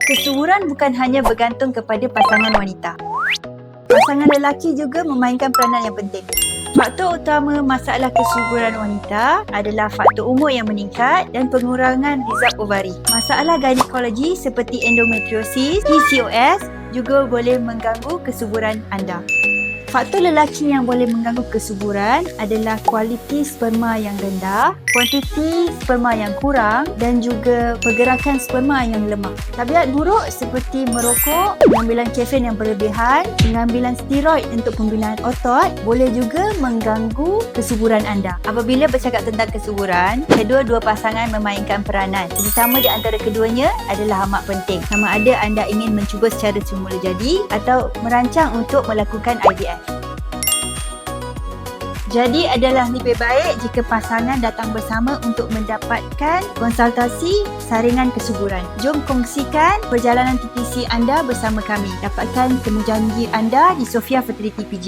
Kesuburan bukan hanya bergantung kepada pasangan wanita. Pasangan lelaki juga memainkan peranan yang penting. Faktor utama masalah kesuburan wanita adalah faktor umur yang meningkat dan pengurangan rizab ovari. Masalah ginekologi seperti endometriosis, PCOS juga boleh mengganggu kesuburan anda. Faktor lelaki yang boleh mengganggu kesuburan adalah kualiti sperma yang rendah, kuantiti sperma yang kurang dan juga pergerakan sperma yang lemah. Tabiat buruk seperti merokok, pengambilan kafein yang berlebihan, pengambilan steroid untuk pembinaan otot boleh juga mengganggu kesuburan anda. Apabila bercakap tentang kesuburan, kedua-dua pasangan memainkan peranan. Kerjasama di antara keduanya adalah amat penting. Sama ada anda ingin mencuba secara semula jadi atau merancang untuk melakukan IVF. Jadi adalah lebih baik jika pasangan datang bersama untuk mendapatkan konsultasi saringan kesuburan. Jom kongsikan perjalanan TTC anda bersama kami. Dapatkan temujanji anda di Sofia Fertility PJ.